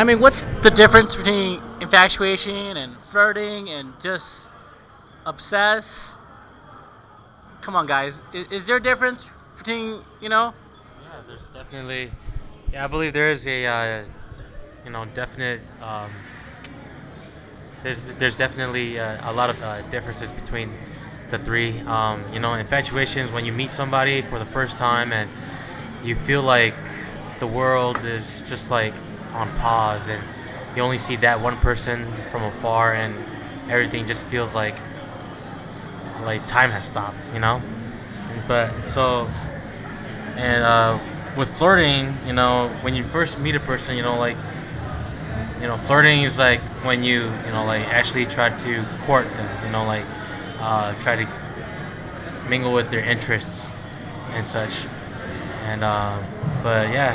I mean, what's the difference between infatuation and flirting and just obsess? Come on, guys. Is there a difference between, Yeah, there's definitely. Yeah, I believe there is a definite. There's definitely a lot of differences between the three. Infatuation is when you meet somebody for the first time and you feel like the world is just like on pause and you only see that one person from afar and everything just feels like time has stopped. But so and with flirting, when you first meet a person, flirting is like when like actually try to court them, try to mingle with their interests and such. And but yeah,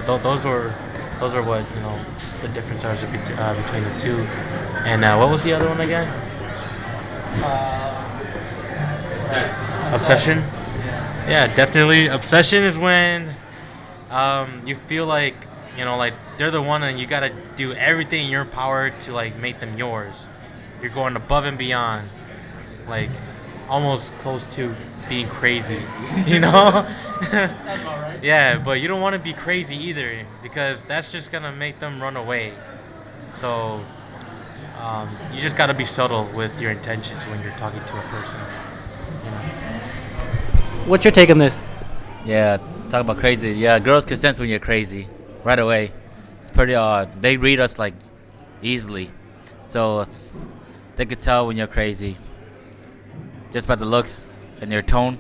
those are what the difference are between the two. And what was the other one again? Obsession. Yeah, definitely. Obsession is when you feel like like they're the one, and you gotta do everything in your power to like make them yours. You're going above and beyond, like almost close to being crazy, you know? Sounds about right. Yeah, but you don't want to be crazy either because that's just gonna make them run away. So you just gotta be subtle with your intentions when you're talking to a person. You know? What's your take on this? Yeah, talk about crazy. Yeah, girls can sense when you're crazy right away. It's pretty they read us like easily. So they could tell when you're crazy just by the looks and your tone.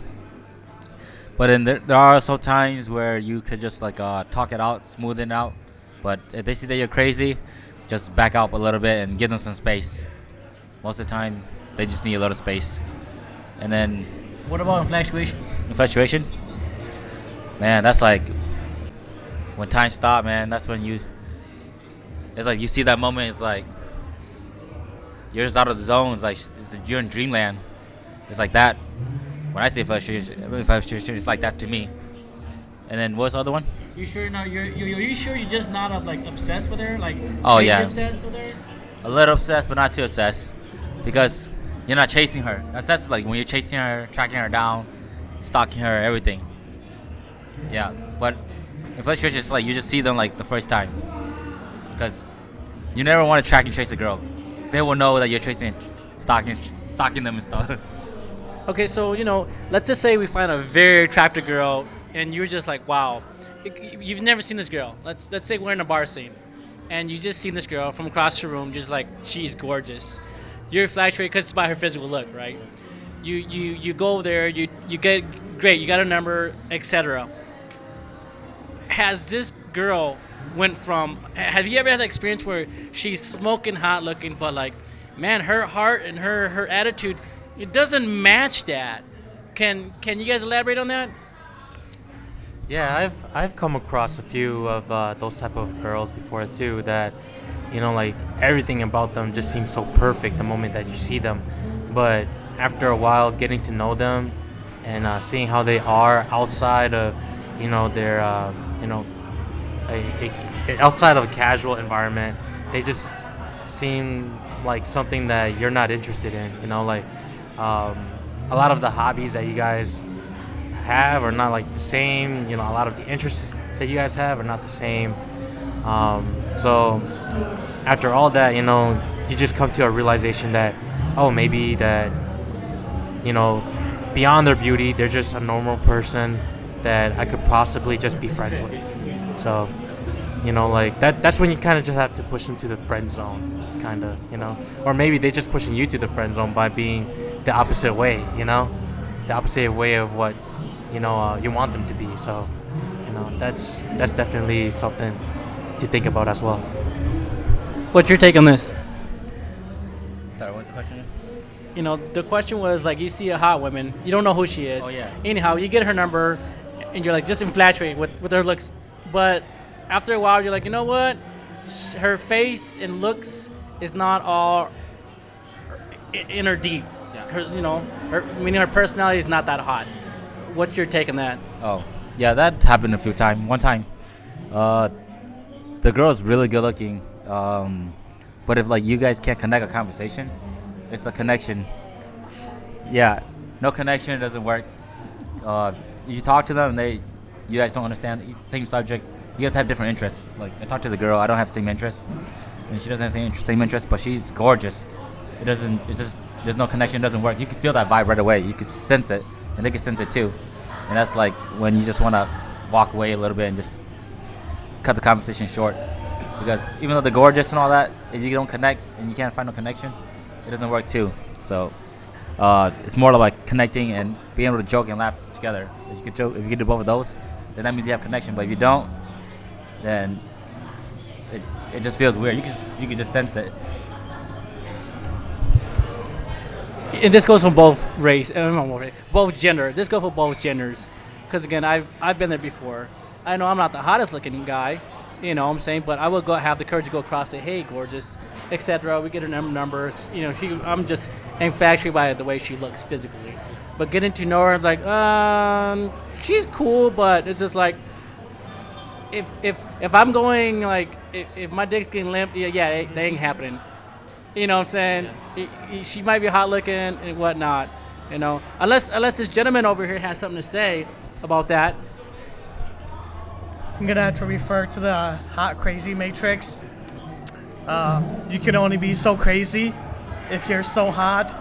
But then there are some times where you could just like talk it out, smooth it out. But if they see that you're crazy, just back up a little bit and give them some space. Most of the time, they just need a little space. And then What about infatuation? infatuation, man, that's like when time stop, man. That's when it's like you see that moment. It's like you're just out of the zone. It's like you're in dreamland. It's like that. When I say infatuation, it's like that to me. And then what's the other one? You sure now? You sure you're just not like obsessed with her? Like Oh crazy yeah, obsessed with her? a little obsessed, but not too obsessed, because you're not chasing her. That's like when you're chasing her, tracking her down, stalking her, everything. Yeah, but infatuation is like you just see them like the first time, because you never want to track and chase a girl. They will know that you're chasing, stalking them and stuff. Okay, so let's just say we find a very attractive girl, and you're just like, wow, you've never seen this girl. Let's say we're in a bar scene, and you just seen this girl from across the room, just like she's gorgeous. You're infatuated because it's by her physical look, right? You go there, you get great, you got a number, etc. Has this girl went from? Have you ever had that experience where she's smoking hot looking, but like, man, her heart and her attitude, it doesn't match that. Can you guys elaborate on that? Yeah, I've come across a few of those type of girls before too. That like everything about them just seems so perfect the moment that you see them, but after a while, getting to know them and seeing how they are outside of their outside of a casual environment, they just seem like something that you're not interested in. A lot of the hobbies that you guys have are not like the same. A lot of the interests that you guys have are not the same. So after all that, you just come to a realization that, oh, maybe that, beyond their beauty, they're just a normal person that I could possibly just be friends with. So, like that's when you kind of just have to push them to the friend zone, kind of, or maybe they just pushing you to the friend zone by being the opposite way, the opposite way of what, you want them to be. So, that's definitely something to think about as well. What's your take on this? Sorry, what's the question? The question was like, you see a hot woman, you don't know who she is. Oh, yeah. Anyhow, you get her number, and you're like just infatuated with her looks. But after a while, you're like, you know what? Her face and looks is not all in her deep. Yeah. Meaning her personality is not that hot. What's your take on that? Oh, yeah, that happened a few times. One time, the girl's really good looking. But if like you guys can't connect a conversation, it's a connection. Yeah, no connection, it doesn't work. You talk to them, you guys don't understand same subject. You guys have different interests. Like I talk to the girl, I don't have same interests, and she doesn't have same interests, but she's gorgeous. It doesn't. It just there's no connection. It doesn't work. You can feel that vibe right away. You can sense it, and they can sense it too. And that's like when you just want to walk away a little bit and just cut the conversation short. Because even though they're gorgeous and all that, if you don't connect and you can't find no connection, it doesn't work too. So it's more like connecting and being able to joke and laugh together. If you could joke, if you could do both of those, then that means you have connection. But if you don't, then it just feels weird. You can just sense it. And this goes for both both gender. This goes for both genders, because again, I've been there before. I know I'm not the hottest looking guy, you know what I'm saying, but I will go have the courage to go across and say, hey, gorgeous, etc. We get her numbers. You know, I'm just infatuated by the way she looks physically. But getting to know her, it's like, she's cool, but it's just like, if I'm going like, if my dick's getting limp, yeah, that ain't happening. You know what I'm saying? She might be hot looking and whatnot. You know, unless this gentleman over here has something to say about that. I'm gonna have to refer to the hot crazy matrix. You can only be so crazy if you're so hot.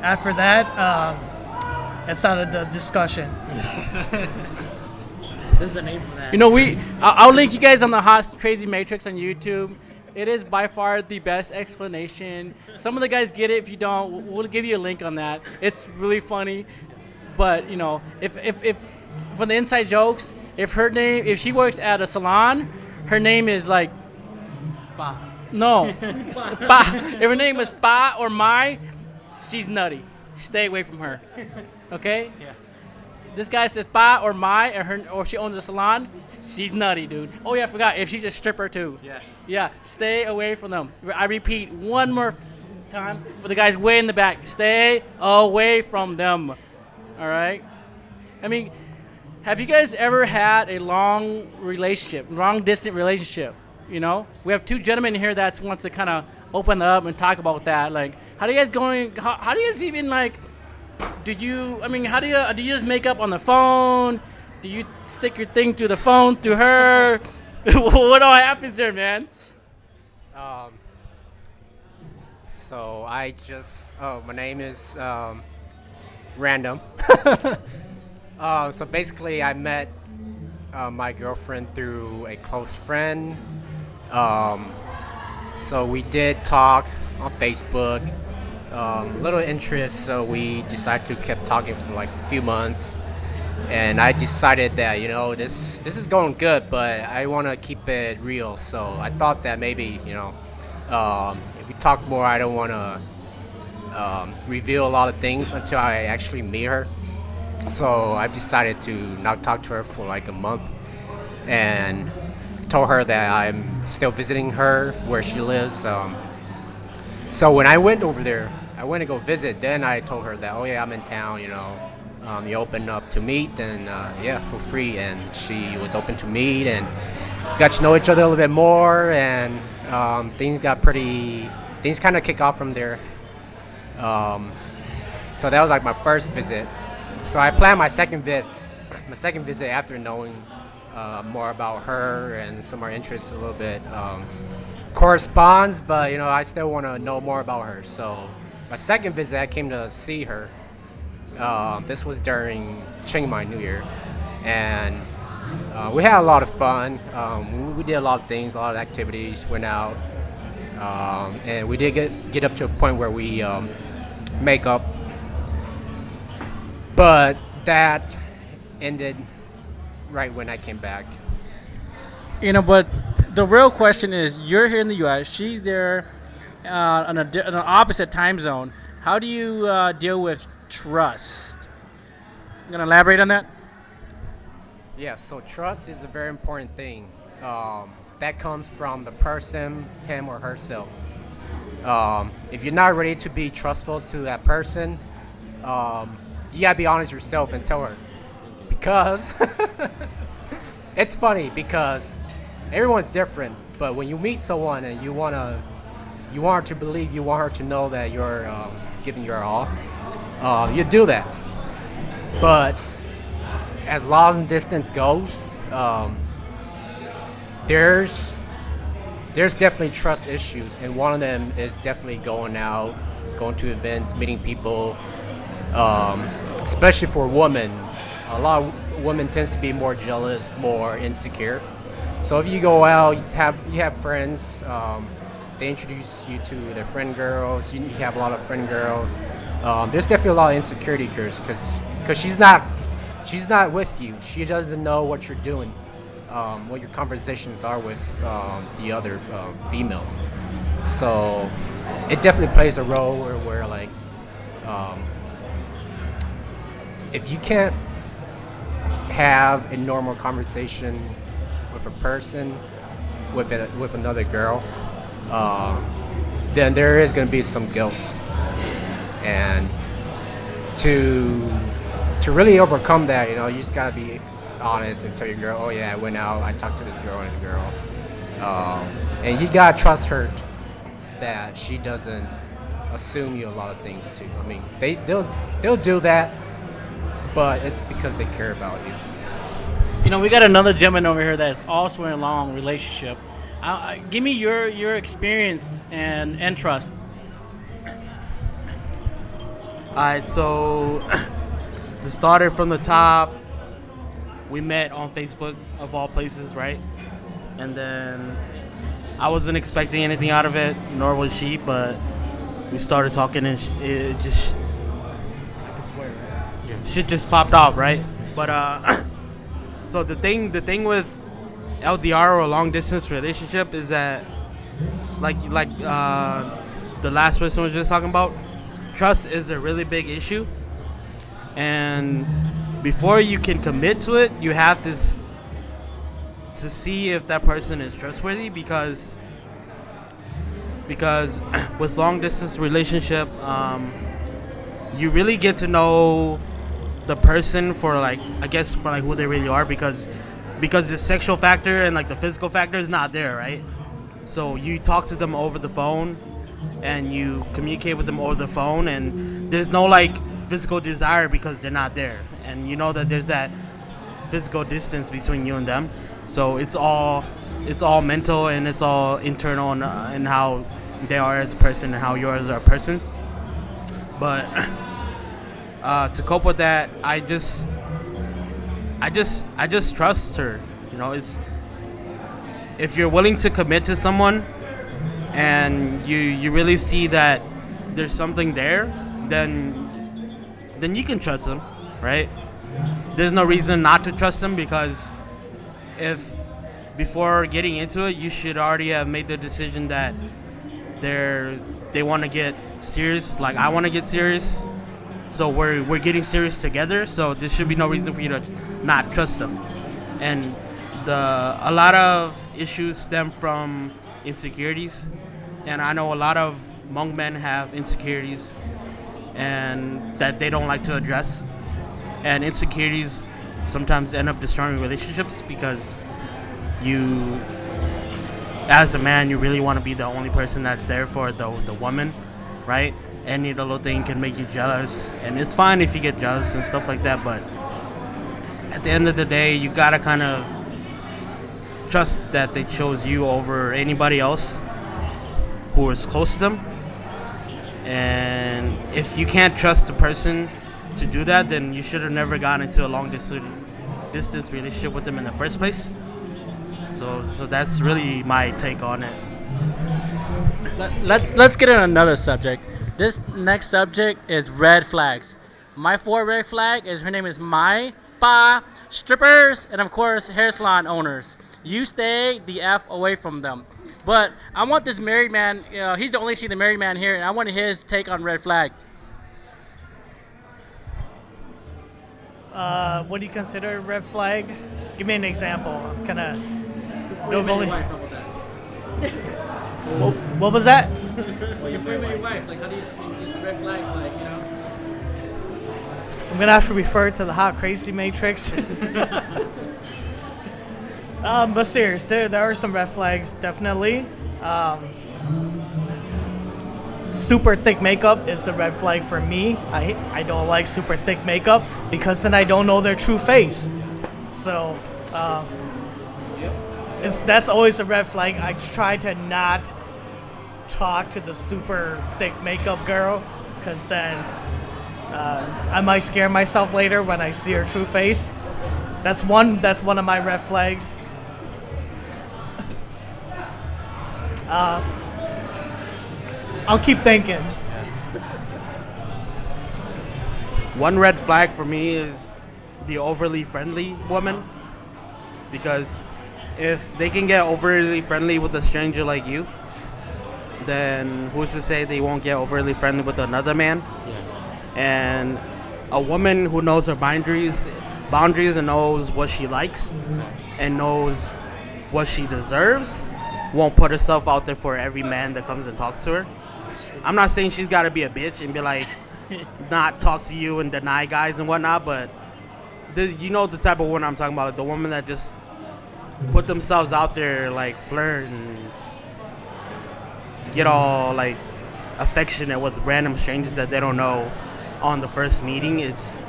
After that, it's out of the discussion. There's a name for that. You know, I'll link you guys on the hot crazy matrix on YouTube. It is by far the best explanation. Some of the guys get it. If you don't, we'll give you a link on that. It's really funny. But you know, if for the inside jokes, if she works at a salon, her name is like Ba. No, Ba. If her name is Ba or Mai, she's nutty. Stay away from her. Okay? Yeah. This guy says Ba or Mai, or she owns a salon. She's nutty, dude. Oh yeah, I forgot. If she's a stripper too. Yeah. Yeah. Stay away from them. I repeat one more time for the guys way in the back. Stay away from them. All right. I mean, have you guys ever had a long distance relationship? You know, we have two gentlemen here that wants to kind of open up and talk about that. Like, how do you guys going? How do you guys even like? How do you just make up on the phone? Do you stick your thing through the phone through her? What all happens there, man? So my name is Random. So basically, I met my girlfriend through a close friend. So we did talk on Facebook. Little interest, so we decided to keep talking for like a few months. And I decided that, you know, this is going good, but I want to keep it real. So I thought that maybe, you know, if we talk more, I don't want to reveal a lot of things until I actually meet her. So I've decided to not talk to her for like a month, and told her that I'm still visiting her where she lives. So when I went over there, I went to go visit. Then I told her that, oh yeah, I'm in town. You know, you open up to meet, and yeah, for free. And she was open to meet, and got to know each other a little bit more. And things kind of kick off from there. So that was like my first visit. So I planned my second visit after knowing more about her and some of our interests a little bit. Corresponds, but you know, I still want to know more about her. So my second visit, I came to see her. This was during Chiang Mai New Year, and we had a lot of fun. We did a lot of things, a lot of activities, went out, and we did get up to a point where we make up. But that ended right when I came back. You know, but the real question is, you're here in the U.S., she's there on an opposite time zone. How do you deal with trust? You gonna elaborate on that? Yeah, so trust is a very important thing. That comes from the person, him or herself. If you're not ready to be trustful to that person, you gotta be honest yourself and tell her. Because it's funny because everyone's different. But when you meet someone and you want her to believe, you want her to know that you're giving your all, you do that. But as long as distance goes, there's definitely trust issues, and one of them is definitely going out, going to events, meeting people. Especially for women, a lot of women tends to be more jealous, more insecure. So if you go out, you have friends. They introduce you to their friend girls. You have a lot of friend girls. There's definitely a lot of insecurity because she's not with you. She doesn't know what you're doing, what your conversations are with the other females. So it definitely plays a role where like if you can't have a normal conversation with a person, with another girl, then there is going to be some guilt. And to really overcome that, you just got to be honest and tell your girl, oh yeah, I went out, I talked to this girl and this girl. And you got to trust her that she doesn't assume you a lot of things too. I mean, they'll do that, but it's because they care about you. We got another gentleman over here that's also in a long relationship. Give me your experience and trust. Alright, so to start it from the top, we met on Facebook of all places, right? And then I wasn't expecting anything out of it, nor was she, but we started talking and it just shit just popped off, right? But so the thing with LDR or a long distance relationship is that like the last person was just talking about, trust is a really big issue, and before you can commit to it, you have to see if that person is trustworthy, because with long distance relationship, you really get to know the person for who they really are, because the sexual factor and like the physical factor is not there, right? So you talk to them over the phone and you communicate with them over the phone, and there's no like physical desire because they're not there, and you know that there's that physical distance between you and them. So it's all mental, and it's all internal, and how they are as a person and how yours are a person. But to cope with that, I just trust her. It's, if you're willing to commit to someone and you really see that there's something there, then you can trust them, right? There's no reason not to trust them, because if before getting into it, you should already have made the decision that they want to get serious, like I want to get serious. So we're getting serious together. So there should be no reason for you to not trust them. And a lot of issues stem from insecurities, and I know a lot of Hmong men have insecurities, and that they don't like to address. And insecurities sometimes end up destroying relationships, because you, as a man, you really want to be the only person that's there for the woman, right? Any little thing can make you jealous, and it's fine if you get jealous and stuff like that, but at the end of the day, you gotta kind of trust that they chose you over anybody else who is close to them. And if you can't trust the person to do that, then you should have never gotten into a long distance relationship with them in the first place. So that's really my take on it. Let's get on another subject. This next subject is red flags. My 4 red flag is, her name is Mai Pa, strippers, and of course hair salon owners. You stay the F away from them. But I want this married man, he's the only the married man here, and I want his take on red flag. What do you consider a red flag? Give me an example. I'm kind of. What was that? Well, you're with your wife. Like, how do you? It's red flag, like, I'm gonna have to refer to the Hot Crazy Matrix. But serious, there are some red flags, definitely. Super thick makeup is a red flag for me. I don't like super thick makeup because then I don't know their true face. So that's always a red flag. I try to not talk to the super thick makeup girl because then I might scare myself later when I see her true face. That's one of my red flags. I'll keep thinking. One red flag for me is the overly friendly woman, because if they can get overly friendly with a stranger like you, then who's to say they won't get overly friendly with another man? And a woman who knows her boundaries and knows what she likes and knows what she deserves won't put herself out there for every man that comes and talks to her. I'm not saying she's got to be a bitch and be like, not talk to you and deny guys and whatnot, but you know the type of woman I'm talking about, like the woman that just put themselves out there, like flirt and get all like affectionate with random strangers that they don't know on the first meeting. It's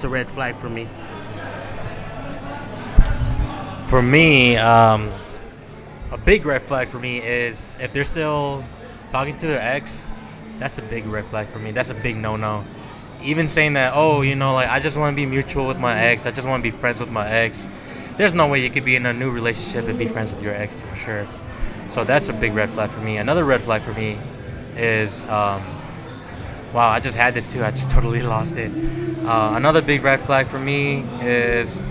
a red flag for me. For me, a big red flag for me is if they're still talking to their ex. That's a big red flag for me. That's a big no-no. Even saying that, oh, you know, like I just want to be mutual with my ex. I just want to be friends with my ex. There's no way you could be in a new relationship and be friends with your ex for sure. So that's a big red flag for me. Another red flag for me is, wow, I just had this too. I just totally lost it. Another big red flag for me is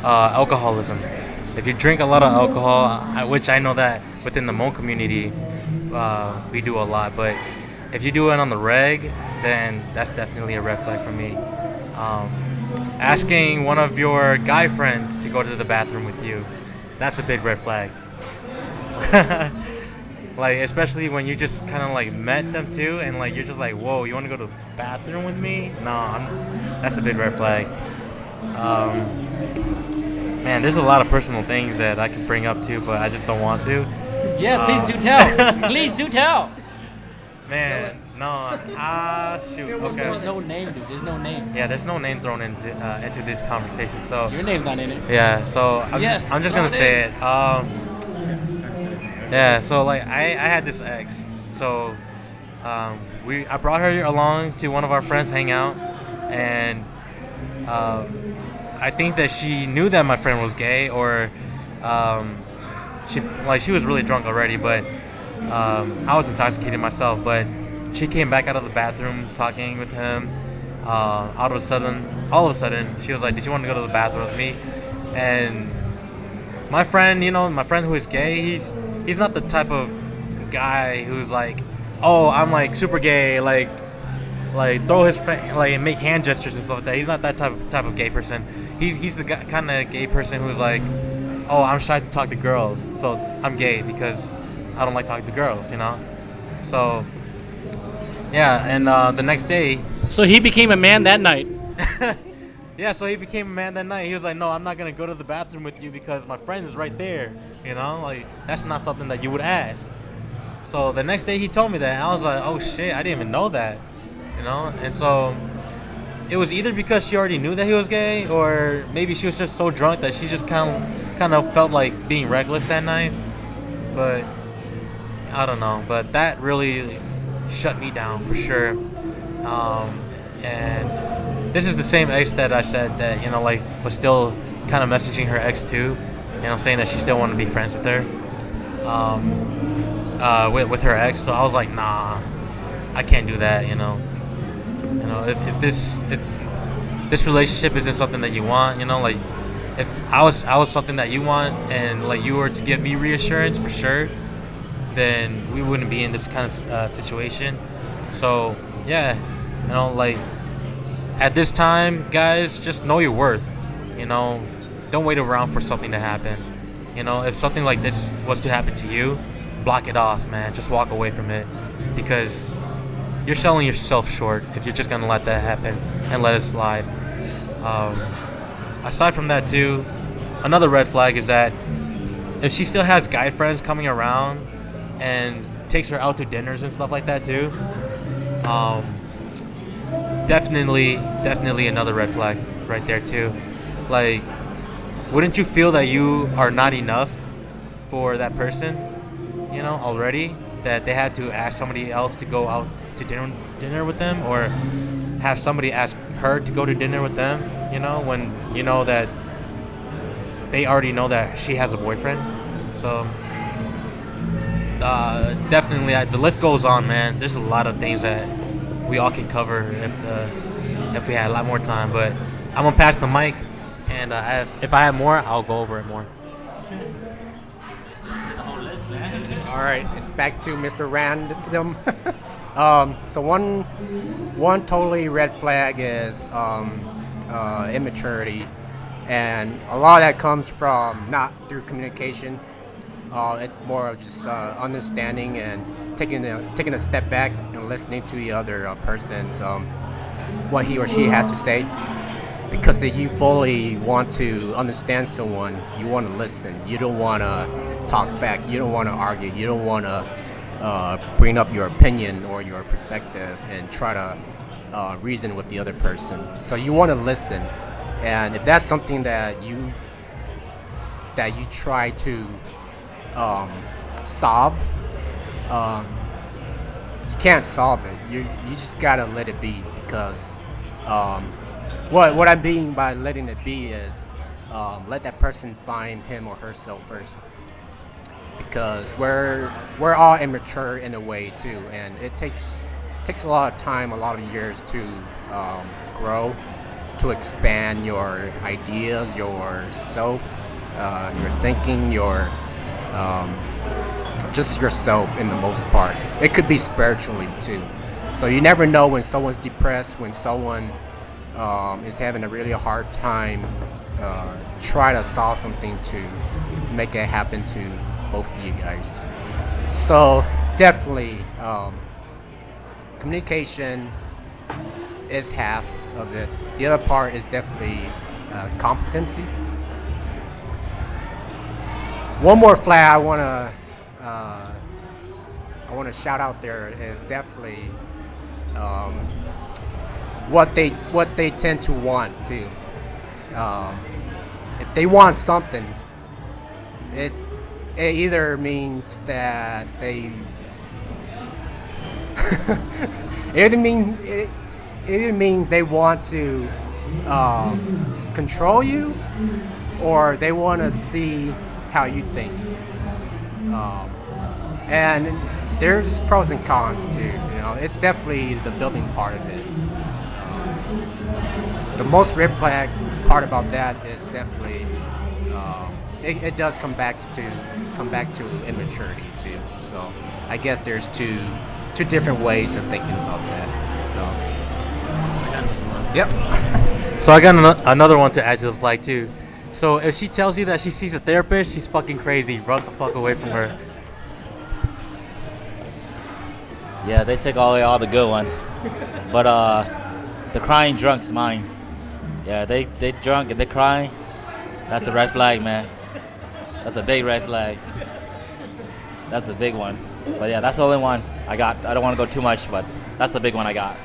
alcoholism. If you drink a lot of alcohol, which I know that within the Hmong community, we do a lot, but if you do it on the reg, then that's definitely a red flag for me. Asking one of your guy friends to go to the bathroom with you, that's a big red flag. Like, especially when you just kind of like met them too, and like you're just like, whoa, you want to go to the bathroom with me? No, that's a big red flag. Man, there's a lot of personal things that I can bring up too, but I just don't want to. Yeah, please do tell. Please do tell. Man, no. Shoot. Okay. There's no name, dude. There's no name. Yeah, there's no name thrown into this conversation. So Your name's not in it. yeah, so I'm Yes, just throw gonna it say it. Yeah, so like I had this ex. So I brought her along to one of our friends hang out, and I think that she knew that my friend was gay, or she was really drunk already, but I was intoxicated myself. But she came back out of the bathroom talking with him. All of a sudden, she was like, "Did you want to go to the bathroom with me?" And my friend who is gay, he's not the type of guy who's like, "Oh, I'm like super gay," like throw his like make hand gestures and stuff like that. He's not that type of gay person. He's the kind of gay person who's like, "Oh, I'm shy to talk to girls, so I'm gay because I don't like talking to girls," you know. So yeah, and the next day. So he became a man that night. Yeah, so he became a man that night. He was like, "No, I'm not gonna go to the bathroom with you because my friend is right there." You know, like that's not something that you would ask. So the next day he told me that, and I was like, "Oh shit, I didn't even know that." You know, and so it was either because she already knew that he was gay, or maybe she was just so drunk that she just kind of felt like being reckless that night. But I don't know. But that really shut me down for sure. And this is the same ex that I said that, you know, like was still kind of messaging her ex too, you know, saying that she still wanted to be friends with her, with her ex. So I was like, nah, I can't do that, you know. If this relationship isn't something that you want, you know, like if I was something that you want, and like you were to give me reassurance for sure, then we wouldn't be in this kind of situation. So yeah, you know, like at this time, guys, just know your worth. You know, don't wait around for something to happen. You know, if something like this was to happen to you, block it off, man. Just walk away from it, because you're selling yourself short if you're just gonna let that happen and let it slide. aside from that too, another red flag is that if she still has guy friends coming around and takes her out to dinners and stuff like that too, um, definitely another red flag right there too. Like, wouldn't you feel that you are not enough for that person, already? That they had to ask somebody else to go out to dinner with them, or have somebody ask her to go to dinner with them, when you know that they already know that she has a boyfriend. So definitely, the list goes on, man. There's a lot of things that we all can cover if we had a lot more time. But I'm gonna pass the mic, and if I have more, I'll go over it more. All right, it's back to Mr. Random. So one totally red flag is immaturity, and a lot of that comes from not through communication. It's more of just understanding and taking a step back and listening to the other person's what he or she has to say. Because if you fully want to understand someone, you want to listen. You don't want to talk back. You don't want to argue. You don't want to bring up your opinion or your perspective and try to reason with the other person. So you want to listen. And if that's something that you try to solve, you can't solve it. You just gotta let it be, because what I mean by letting it be is let that person find him or herself first, because we're all immature in a way too, and it takes a lot of time, a lot of years to grow, to expand your ideas, yourself, your thinking, your just yourself in the most part. It could be spiritually too. So you never know when someone's depressed, when someone is having a really hard time. Try to solve something to make it happen to both of you guys. So definitely, communication is half of it. The other part is definitely competency. One more flag I want to shout out there is definitely what they tend to want too. If they want something, it either means that they it either means they want to control you, or they want to see how you think. And there's pros and cons too. It's definitely the building part of it. The most red flag part about that is definitely it does come back to immaturity too. So I guess there's two different ways of thinking about that. So yep. So I got another one to add to the flag too. So if she tells you that she sees a therapist, she's fucking crazy. Run the fuck away from her. Yeah, they take away all the good ones. But the crying drunk's mine. Yeah, they drunk and they crying. That's a red flag, man. That's a big red flag. That's a big one. But yeah, that's the only one I got. I don't want to go too much, but that's the big one I got.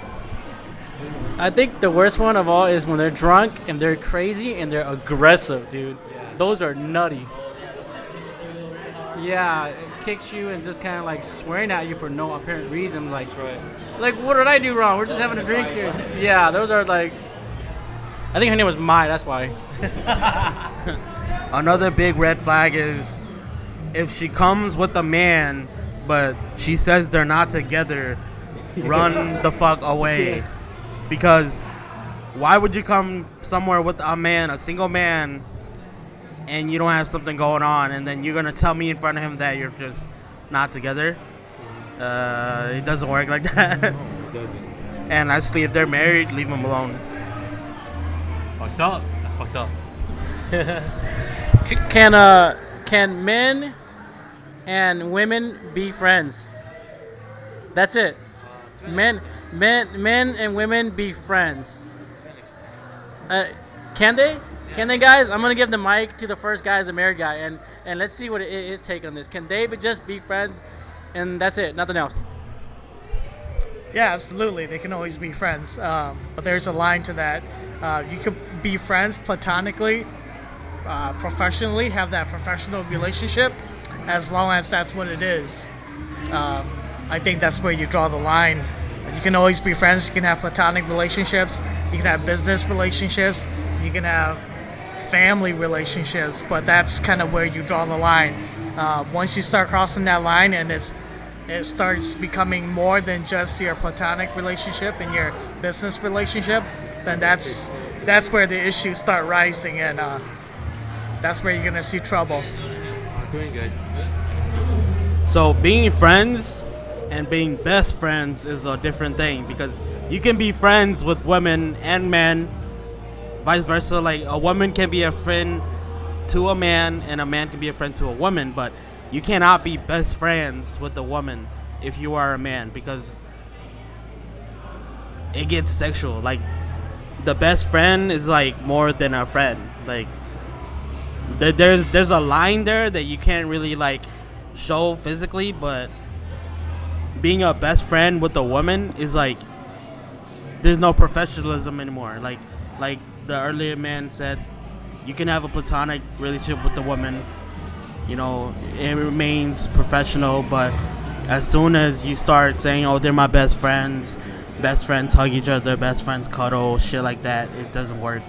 I think the worst one of all is when they're drunk and they're crazy and they're aggressive, dude. Those are nutty. Yeah, it kicks you and just kind of like swearing at you for no apparent reason. Like, like, what did I do wrong? We're just having a drink here. Yeah, those are like. I think her name was Mai. That's why. Another big red flag is if she comes with a man, but she says they're not together, run the fuck away. Yes. Because why would you come somewhere with a man, a single man, and you don't have something going on, and then you're going to tell me in front of him that you're just not together? It doesn't work like that. No, it doesn't. And honestly, if they're married, leave them alone. Fucked up. That's fucked up. Can men and women be friends? That's it. Men and women be friends. Can they? Can they, guys? I'm gonna give the mic to the first guy, the married guy, and let's see what his take on this. Can they just be friends, and that's it, nothing else? Yeah, absolutely. They can always be friends. But there's a line to that. You could be friends platonically, professionally, have that professional relationship, as long as that's what it is. I think that's where you draw the line. You can always be friends. You can have platonic relationships. You can have business relationships. You can have family relationships. But that's kind of where you draw the line. Once you start crossing that line and it starts becoming more than just your platonic relationship and your business relationship, then that's where the issues start rising, and that's where you're gonna see trouble. Doing good. So being friends and being best friends is a different thing, because you can be friends with women and men, vice versa. Like a woman can be a friend to a man and a man can be a friend to a woman, but you cannot be best friends with a woman if you are a man, because it gets sexual. Like the best friend is like more than a friend. Like there's a line there that you can't really like show physically, but being a best friend with a woman is like there's no professionalism anymore. Like the earlier man said, you can have a platonic relationship with a woman, you know, it remains professional, but as soon as you start saying, oh, they're my best friends hug each other, best friends cuddle, shit like that, it doesn't work.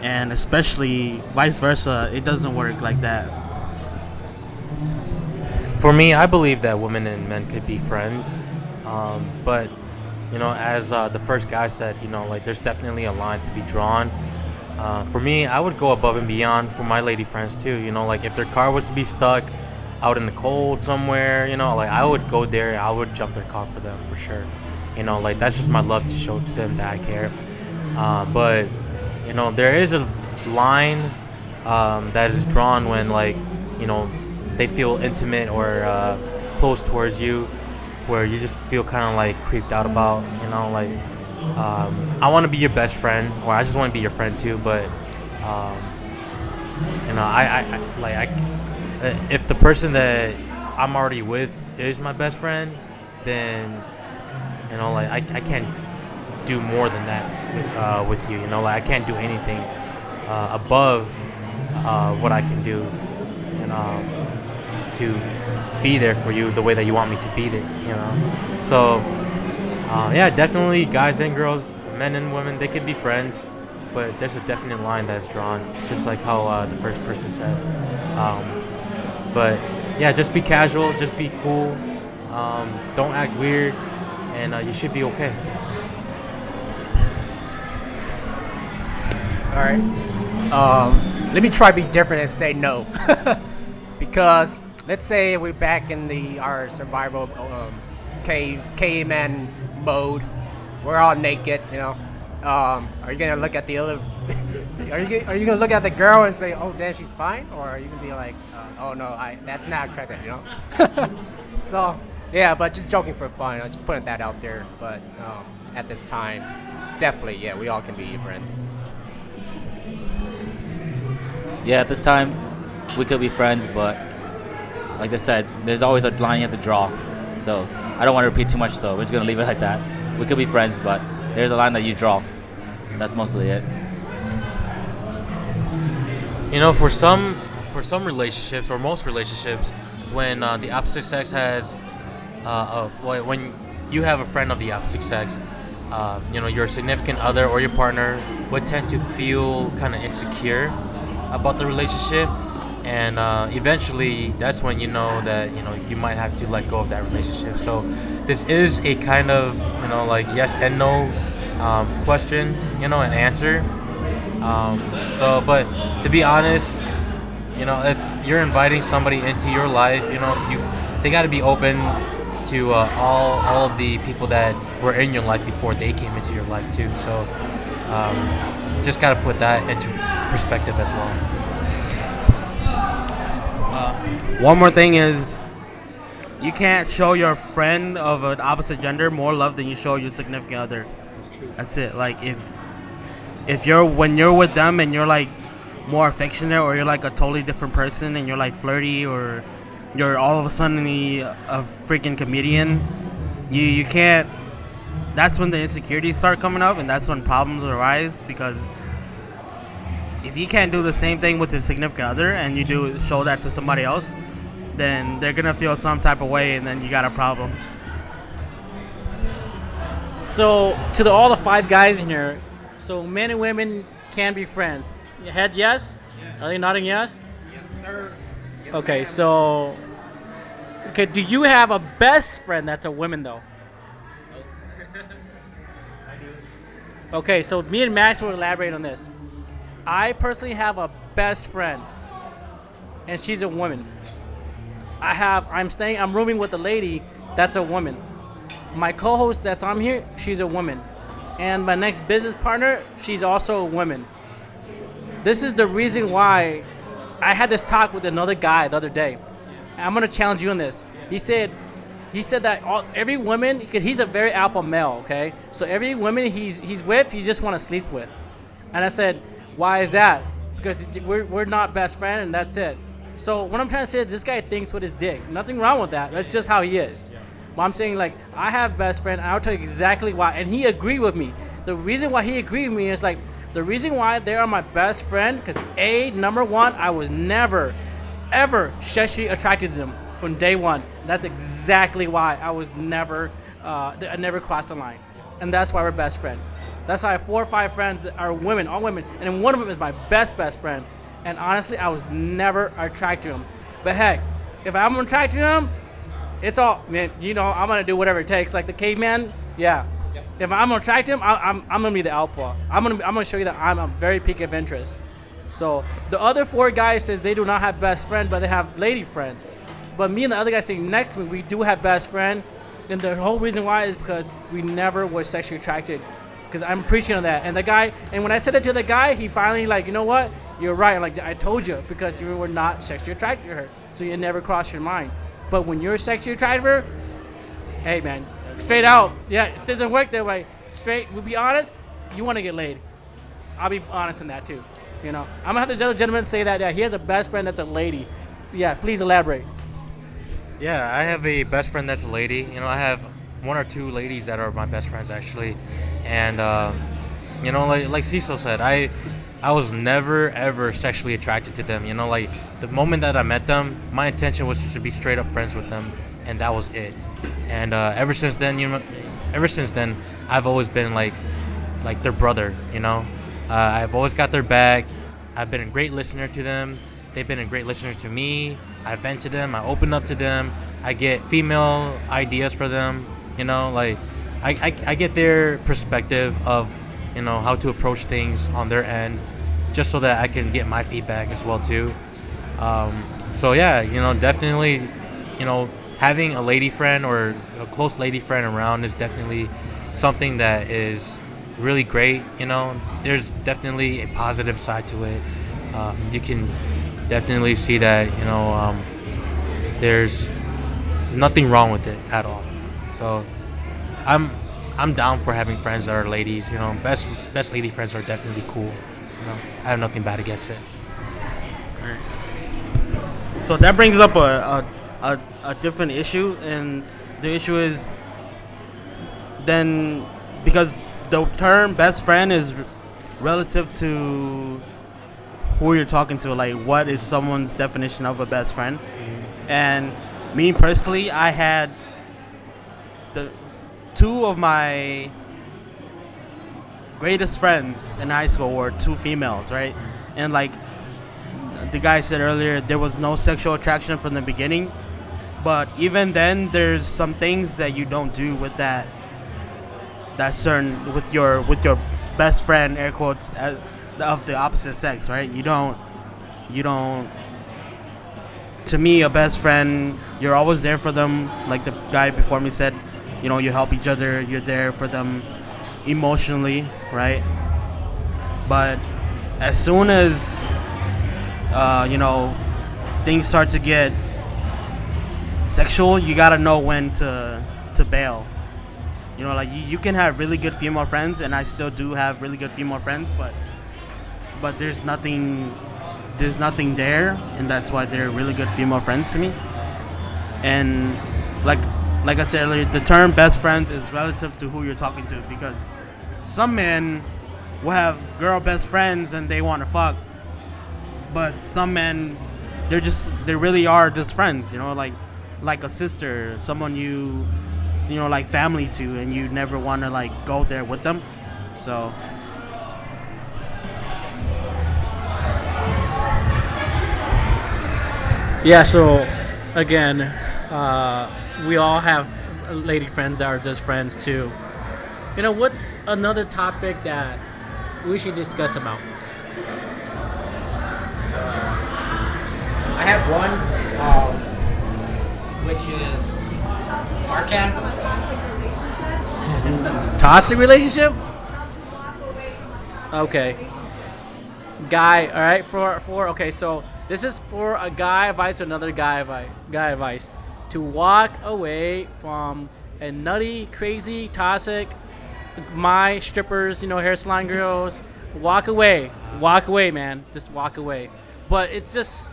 And especially vice versa, it doesn't work like that. For me, I believe that women and men could be friends, but as the first guy said, like there's definitely a line to be drawn. For me, I would go above and beyond for my lady friends too. Like if their car was to be stuck out in the cold somewhere, like I would go there, I would jump their car for them for sure. Like that's just my love to show to them that I care. But there is a line that is drawn when they feel intimate or close towards you, where you just feel kind of like creeped out about, like I want to be your best friend, or I just want to be your friend too, but if the person that I'm already with is my best friend, then I can't do more than that with you. Like I can't do anything above what I can do, to be there for you the way that you want me to be there. So yeah, definitely guys and girls, men and women, they could be friends, but there's a definite line that's drawn, just like how the first person said. But yeah, just be casual, just be cool, don't act weird, and you should be okay. All right. Let me try to be different and say no. Because let's say we're back in our survival caveman mode. We're all naked, Are you gonna look at the other? are you gonna look at the girl and say, "Oh, damn, she's fine," or are you gonna be like, "Oh no, that's not attractive," So yeah, but just joking for fun. I'm just putting that out there. But at this time, definitely, yeah, we all can be friends. Yeah, at this time, we could be friends, but like I said, there's always a line you have to draw. So I don't want to repeat too much, so we're just gonna leave it like that. We could be friends, but there's a line that you draw. That's mostly it. For some relationships, or most relationships, when the opposite sex has, when you have a friend of the opposite sex, your significant other or your partner would tend to feel kind of insecure about the relationship, and eventually that's when you know that you might have to let go of that relationship. So this is a kind of like yes and no question, and answer. But to be honest, if you're inviting somebody into your life, they got to be open to all of the people that were in your life before they came into your life too. So just got to put that into perspective as well. One more thing is, you can't show your friend of an opposite gender more love than you show your significant other. That's it. Like if when you're with them and you're like more affectionate, or you're like a totally different person and you're like flirty, or you're all of a sudden a freaking comedian, you can't. That's when the insecurities start coming up, and that's when problems arise, because if you can't do the same thing with your significant other and you do show that to somebody else, then they're gonna feel some type of way, and then you got a problem. So to all the 5 guys in here, so men and women can be friends. Your head yes? Are they nodding yes? Yes, sir. Okay, so do you have a best friend that's a woman though? Okay, so me and Max will elaborate on this. I personally have a best friend, and she's a woman. I'm rooming with a lady that's a woman. My co-host that's on here, she's a woman. And my next business partner, she's also a woman. This is the reason why I had this talk with another guy the other day. I'm gonna challenge you on this. He said that every woman, because he's a very alpha male, okay? So every woman he's with, he just want to sleep with. And I said, why is that? Because we're not best friends, and that's it. So what I'm trying to say is this guy thinks with his dick. Nothing wrong with that. That's just how he is. But I'm saying, like, I have best friend, and I'll tell you exactly why. And he agreed with me. The reason why he agreed with me is, like, the reason why they are my best friend, because number one, I was never, ever sexually attracted to them from day one. That's exactly why I was never, I never crossed the line. And that's why we're best friends. That's why I have 4 or 5 friends that are women, all women, and then one of them is my best friend. And honestly, I was never attracted to him. But heck, if I'm attracted to him, it's all, man, I'm gonna do whatever it takes. Like the caveman, yeah. Yep. If I'm attracted to him, I'm gonna be the alpha. I'm gonna show you that I'm a very peak of interest. So the other 4 guys says they do not have best friend, but they have lady friends. But me and the other guy sitting next to me, we do have best friend. And the whole reason why is because we never were sexually attracted. Because I'm preaching on that. And when I said it to the guy, he finally like, you know what? You're right. Like, I told you, because you were not sexually attracted to her. So you never crossed your mind. But when you're sexually attracted to her, hey man, straight out. Yeah, it doesn't work that way. Straight, we'll be honest, you want to get laid. I'll be honest in that too. I'm gonna have this other gentleman say that, yeah, he has a best friend that's a lady. Yeah, please elaborate. Yeah, I have a best friend that's a lady. I have 1 or 2 ladies that are my best friends actually, and like Cecil said, I was never ever sexually attracted to them. Like the moment that I met them, my intention was just to be straight up friends with them, and that was it. And ever since then, I've always been like their brother. I've always got their back. I've been a great listener to them. They've been a great listener to me. I vent to them. I open up to them. I get female ideas for them. Like I get their perspective of, how to approach things on their end, just so that I can get my feedback as well too. So yeah, definitely, having a lady friend or a close lady friend around is definitely something that is really great. There's definitely a positive side to it. You can definitely see that, there's nothing wrong with it at all. So I'm down for having friends that are ladies. Best lady friends are definitely cool. I have nothing bad against it. So that brings up a different issue, and the issue is then, because the term best friend is relative to who you're talking to. Like, what is someone's definition of a best friend? And me personally, I had the 2 of my greatest friends in high school were 2 females, right? And like the guy said earlier, there was no sexual attraction from the beginning, but even then, there's some things that you don't do with that certain with your best friend, air quotes, of the opposite sex, right? You don't. To me, a best friend, you're always there for them. Like the guy before me said, you help each other. You're there for them emotionally, right? But as soon as things start to get sexual, you gotta know when to bail. Like you can have really good female friends, and I still do have really good female friends, but there's nothing there's nothing there, and that's why they're really good female friends to me. And like I said earlier, the term best friends is relative to who you're talking to, because some men will have girl best friends and they want to fuck, but some men, they really are just friends, like a sister, someone you like family to, and you never want to like go there with them. So Yeah. So again, we all have lady friends that are just friends too. What's another topic that we should discuss about? I have one, which is sarcasm. Toxic relationship? Okay. Guy, all right, okay, so this is for a guy advice to another guy advice. To walk away from a nutty, crazy, toxic, my strippers, hair salon girls. Walk away, man. Just walk away. But it's just,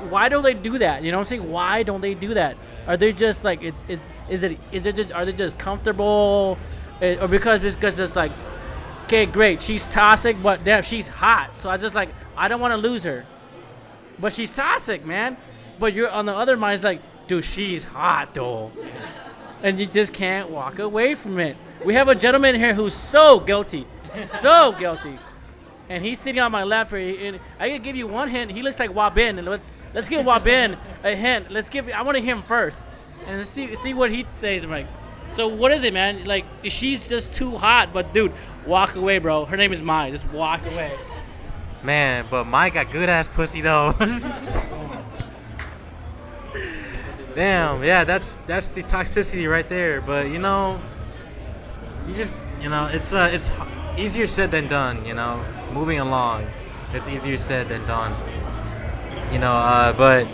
why don't they do that? You know what I'm saying? Why don't they do that? Are they just like are they just comfortable, or because it's like, okay, great, she's toxic, but damn, she's hot. So I don't want to lose her. But she's toxic, man. But you're on the other mind, it's like, dude, she's hot though, and you just can't walk away from it. We have a gentleman here who's so guilty, and he's sitting on my lap. And I can give you one hint. He looks like Wabin, and let's give Wabin a hint. I want to hear him first, and see what he says. I'm like, so what is it, man? Like, she's just too hot, but dude, walk away, bro. Her name is Mai. Just walk away. Man, but Mike got good ass pussy though. Damn, yeah, that's the toxicity right there. But you just it's easier said than done. Moving along, it's easier said than done. But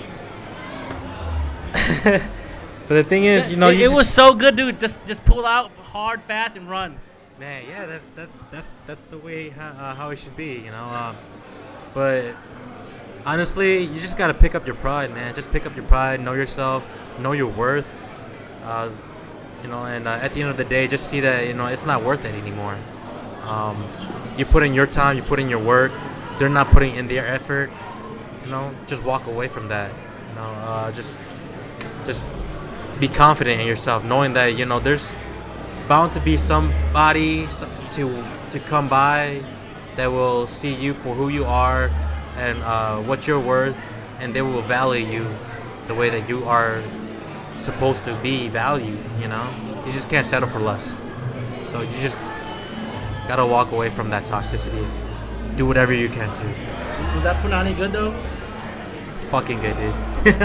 but the thing is, it was so good, dude. Just pull out hard, fast, and run. Man, yeah, that's the way how it should be. But honestly, you just gotta pick up your pride, man. Just pick up your pride, know yourself, know your worth. And at the end of the day, just see that it's not worth it anymore. You put in your time, you put in your work. They're not putting in their effort. Just walk away from that. Just be confident in yourself, knowing that there's bound to be somebody to come by that will see you for who you are and what you're worth, and they will value you the way that you are supposed to be valued. You just can't settle for less. So you just gotta walk away from that toxicity. Do whatever you can to. Was that punani good though? Fucking good, dude.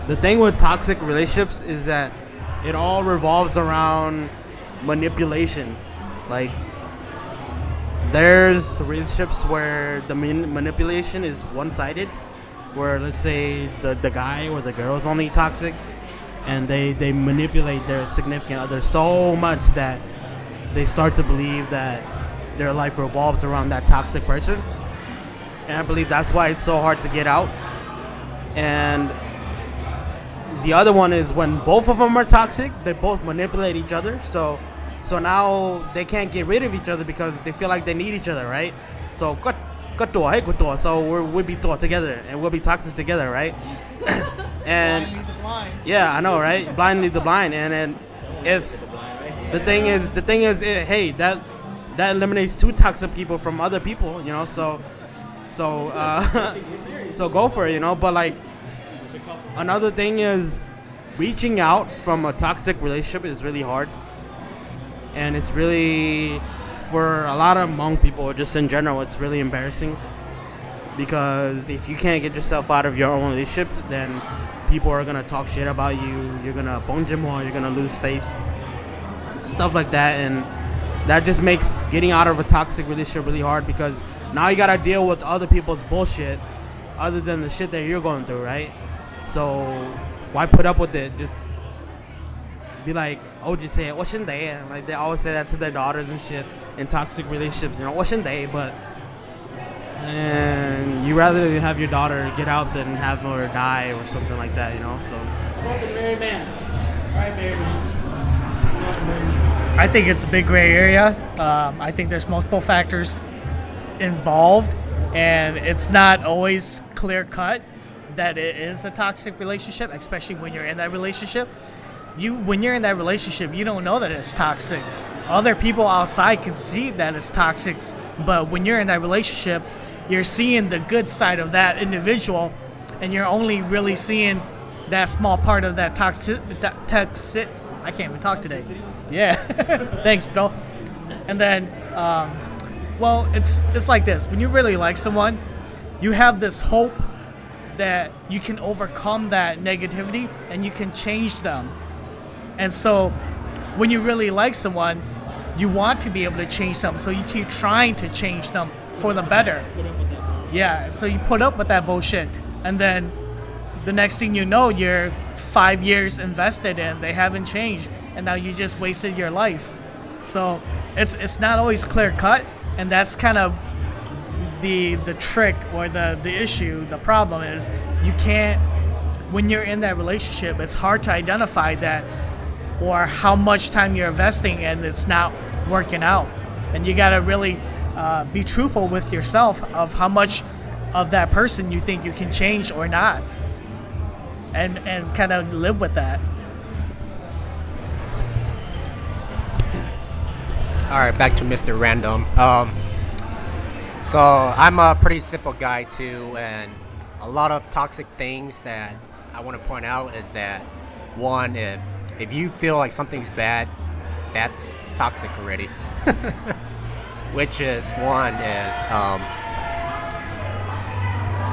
the thing with toxic relationships is that it all revolves around manipulation. Like, there's relationships where the manipulation is one-sided, where let's say the guy or the girl is only toxic, and they manipulate their significant other so much that they start to believe that their life revolves around that toxic person. And I believe that's why it's so hard to get out. And the other one is when both of them are toxic, they both manipulate each other. So now they can't get rid of each other because they feel like they need each other, right? So so we'll be together and we'll be toxic together, right? And Blind lead the blind. yeah, I know, right? Blind lead the blind. And then if the thing is, hey, that eliminates two toxic people from other people, so so go for it, But like, another thing is, reaching out from a toxic relationship is really hard, and it's really, for a lot of Hmong people, or just in general, it's really embarrassing, because if you can't get yourself out of your own relationship, then people are gonna talk shit about you. You're gonna bonjimo, you're gonna lose face, stuff like that, and that just makes getting out of a toxic relationship really hard, because now you gotta deal with other people's bullshit other than the shit that you're going through, right? So why put up with it? Just be like, oh, just say it, what shouldn't they? Like they always say that to their daughters and shit in toxic relationships, what shouldn't they? But and you rather have your daughter get out than have her die or something like that, So it's, About the married man. All right, married man. I think it's a big gray area. I think there's multiple factors involved, and it's not always clear cut that it is a toxic relationship, especially when you're in that relationship. When you're in that relationship, you don't know that it's toxic. Other people outside can see that it's toxic, but when you're in that relationship, you're seeing the good side of that individual, and you're only really seeing that small part of that toxic. I can't even talk today. Yeah, thanks, Bill. And then, well, it's like this. When you really like someone, you have this hope that you can overcome that negativity and you can change them. And so, when you really like someone, you want to be able to change them, so you keep trying to change them for the better. Yeah, so you put up with that bullshit, and then the next thing you know, you're 5 years invested in, they haven't changed, and now you just wasted your life. So it's not always clear cut, and that's kind of the trick or the issue. The problem is you can't, when you're in that relationship, it's hard to identify that or how much time you're investing and it's not working out. And you gotta really be truthful with yourself of how much of that person you think you can change or not, and kind of live with that. All right, back to Mr. Random. So I'm a pretty simple guy too, and a lot of toxic things that I want to point out is that, one, if you feel like something's bad, that's toxic already. Which is, one is,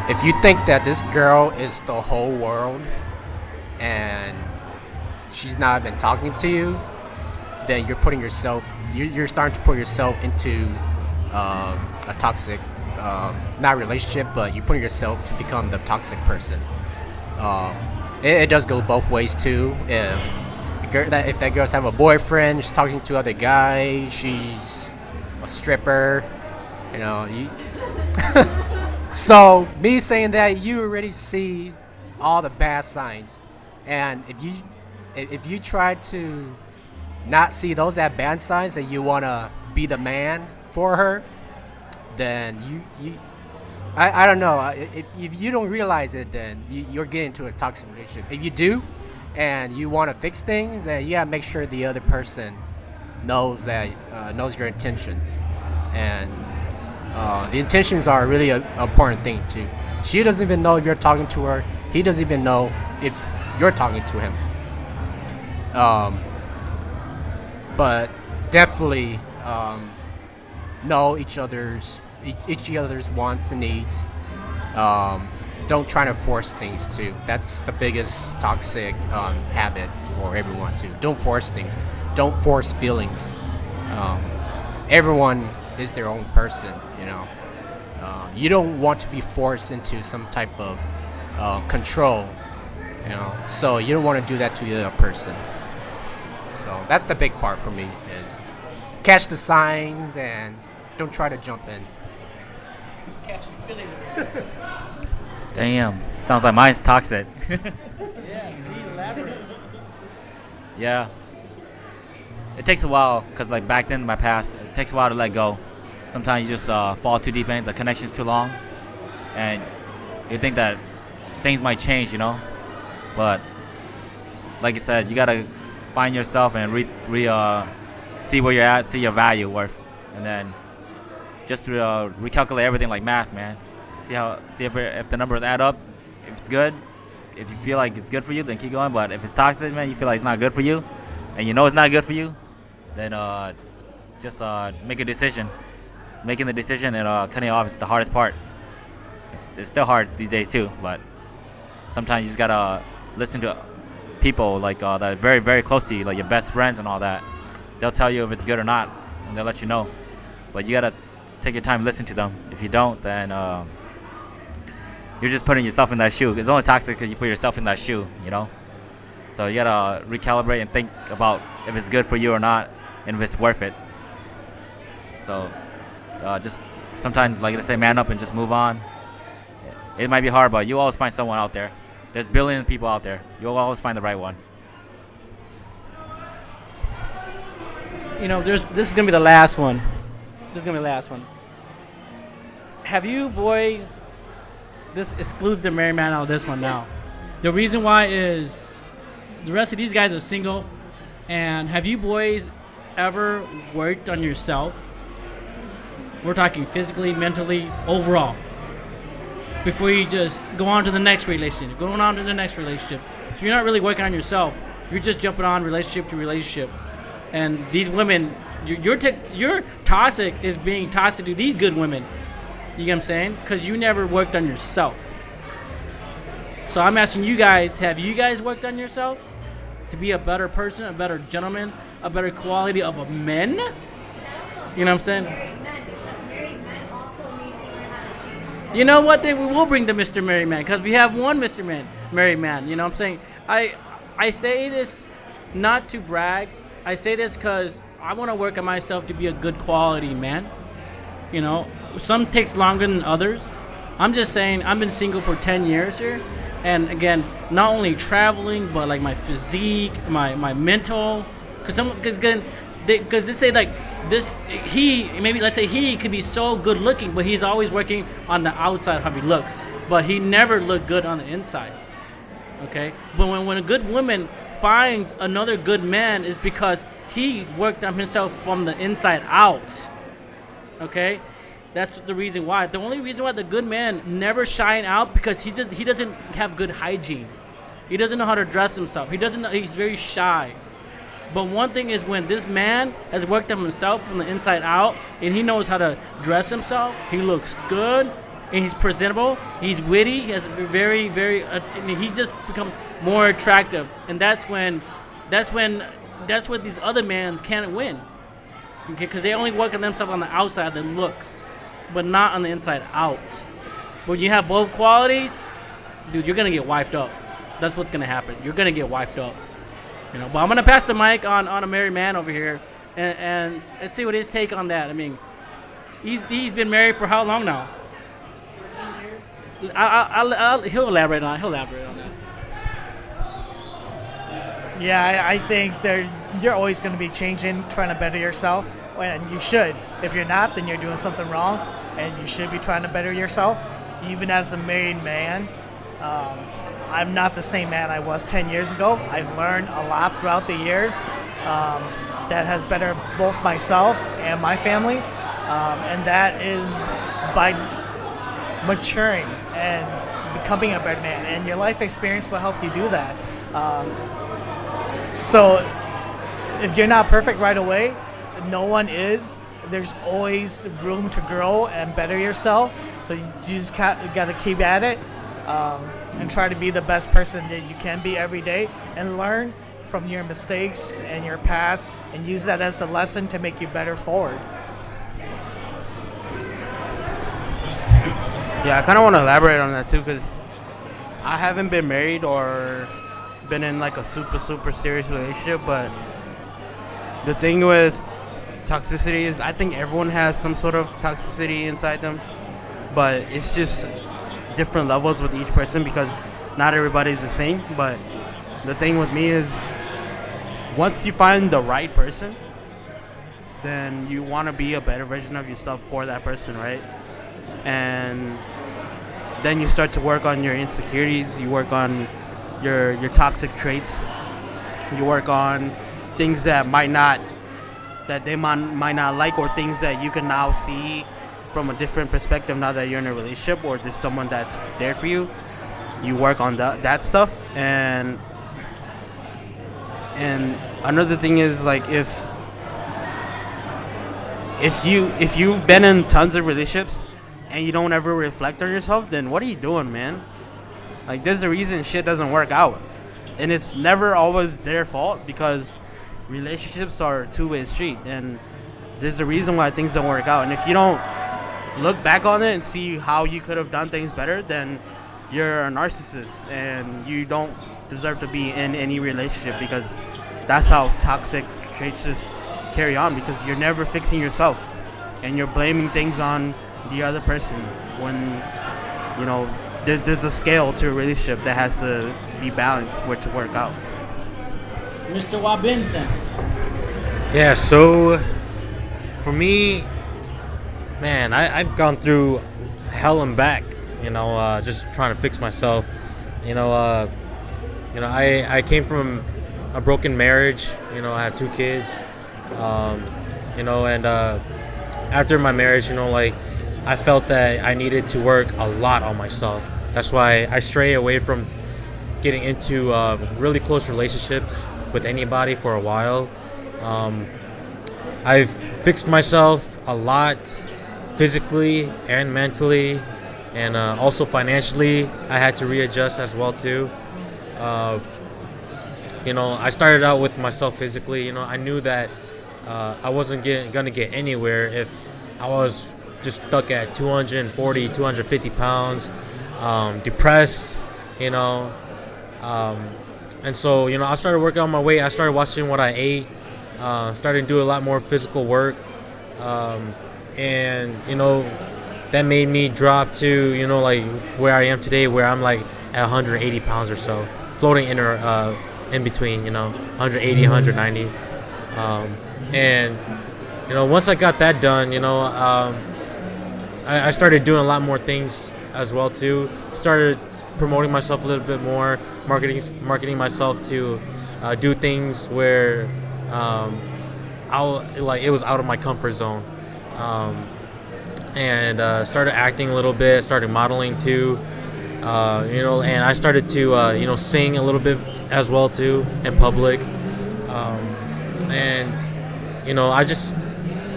if you think that this girl is the whole world and she's not even talking to you, then you're putting yourself, you're starting to put yourself into a toxic, not relationship, but you're putting yourself to become the toxic person. It does go both ways too. If that girl's have a boyfriend, she's talking to other guys, she's a stripper, So me saying that, you already see all the bad signs, and if you try to not see those bad signs and you want to be the man for her, then I don't know, if you don't realize it, then you're getting into a toxic relationship. If you do and you want to fix things, then you gotta make sure the other person knows your intentions, and the intentions are really an important thing too. She doesn't even know if you're talking to her. He doesn't even know if you're talking to him. But definitely know each other's wants and needs. Don't try to force things too. That's the biggest toxic habit for everyone too. Don't force things. Don't force feelings. Everyone is their own person, you don't want to be forced into some type of control, so you don't want to do that to the other person. So that's the big part for me, is catch the signs and don't try to jump in. Catch your feelings. Damn, sounds like mine's toxic. Yeah, can you elaborate? Yeah. It takes a while, because like back then in my past, it takes a while to let go. Sometimes you just fall too deep in it, the connection's too long, and you think that things might change, But like you said, you gotta find yourself and see where you're at, see your value worth, and then just recalculate everything like math, man. See if the numbers add up. If it's good, if you feel like it's good for you, then keep going. But if it's toxic, man, you feel like it's not good for you, and you know it's not good for you, then just make a decision. Making the decision and cutting it off is the hardest part. It's still hard these days too, but sometimes you just gotta listen to people like that are very, very close to you, like your best friends and all that. They'll tell you if it's good or not, and they'll let you know. But you gotta take your time to listen to them. If you don't, then you're just putting yourself in that shoe. It's only toxic because you put yourself in that shoe, So you gotta recalibrate and think about if it's good for you or not, and if it's worth it. So just sometimes, like I say, man up and just move on. It might be hard, but you always find someone out there. There's billions of people out there. You'll always find the right one. This is gonna be the last one. Have you boys? This excludes the married man out of this one now. The reason why is the rest of these guys are single. And have you boys ever worked on yourself? We're talking physically, mentally, overall. Before you just go on to the next relationship, So you're not really working on yourself. You're just jumping on relationship to relationship. And these women, your toxic is being toxic to these good women. You get what I'm saying? Because you never worked on yourself. So I'm asking you guys, have you guys worked on yourself to be a better person, a better gentleman, a better quality of a man? You know what I'm saying? You know what? Then we will bring the Mr. Married Man, because we have one Married Man. You know what I'm saying? I say this not to brag. I say this because I want to work on myself to be a good quality man. Some takes longer than others. I'm just saying, I've been single for 10 years here. And again, not only traveling, but like my physique, my mental. Because they say like this, let's say he could be so good looking, but he's always working on the outside how he looks. But he never looked good on the inside. Okay? But when a good woman finds another good man, is because he worked on himself from the inside out. Okay? That's the reason why. The only reason why the good man never shine out, because he doesn't have good hygiene. He doesn't know how to dress himself. He's very shy. But one thing is, when this man has worked on himself from the inside out, and he knows how to dress himself, he looks good, and he's presentable, he's witty, he has very, very, he's just become more attractive. And that's when these other men can't win. Okay, because they only work on themselves on the outside, the looks, but not on the inside out. When you have both qualities, dude, you're gonna get wiped up. That's what's gonna happen. You're gonna get wiped up. But I'm gonna pass the mic on a married man over here, and let's see what his take on that. I mean, he's been married for how long now? He'll elaborate on that. Yeah, I think you're always going to be changing, trying to better yourself, and you should. If you're not, then you're doing something wrong, and you should be trying to better yourself. Even as a married man, I'm not the same man I was 10 years ago. I've learned a lot throughout the years that has bettered both myself and my family, and that is by maturing and becoming a better man. And your life experience will help you do that. So if you're not perfect right away, no one is. There's always room to grow and better yourself. So you just got to keep at it and try to be the best person that you can be every day, and learn from your mistakes and your past, and use that as a lesson to make you better forward. Yeah, I kind of want to elaborate on that too, because I haven't been married or been in like a super serious relationship, but the thing with toxicity is, I think everyone has some sort of toxicity inside them, but it's just different levels with each person, because not everybody's the same. But the thing with me is, once you find the right person, then you want to be a better version of yourself for that person, right? And then you start to work on your insecurities, you work on your toxic traits, you work on things that they might not like, or things that you can now see from a different perspective now that you're in a relationship, or there's someone that's there for you. You work on that stuff. And another thing is, like, if you've been in tons of relationships and you don't ever reflect on yourself, then what are you doing, man? Like, there's a reason shit doesn't work out, and it's never always their fault, because relationships are a two-way street, and there's a reason why things don't work out. And if you don't look back on it and see how you could have done things better, then you're a narcissist and you don't deserve to be in any relationship, because that's how toxic traits just carry on, because you're never fixing yourself and you're blaming things on the other person when, you know, there's a scale to a relationship that has to be balanced for it to work out. Mr. Wabin's next. Yeah, so for me, man, I've gone through hell and back, just trying to fix myself. I came from a broken marriage. I have 2 kids. And after my marriage, I felt that I needed to work a lot on myself. That's why I stray away from getting into really close relationships with anybody for a while. I've fixed myself a lot, physically and mentally, and also financially. I had to readjust as well too. I started out with myself physically. I knew that I wasn't gonna get anywhere if I was just stuck at 240, 250 pounds, depressed, and so, I started working on my weight. I started watching what I ate, started doing a lot more physical work, and, that made me drop to, like where I am today, where I'm like at 180 pounds or so, floating in between, 180, 190. And, once I got that done, I started doing a lot more things as well too. Started promoting myself a little bit more, marketing myself to do things where it was out of my comfort zone, and started acting a little bit, started modeling too, and I started to sing a little bit as well too in public, and I just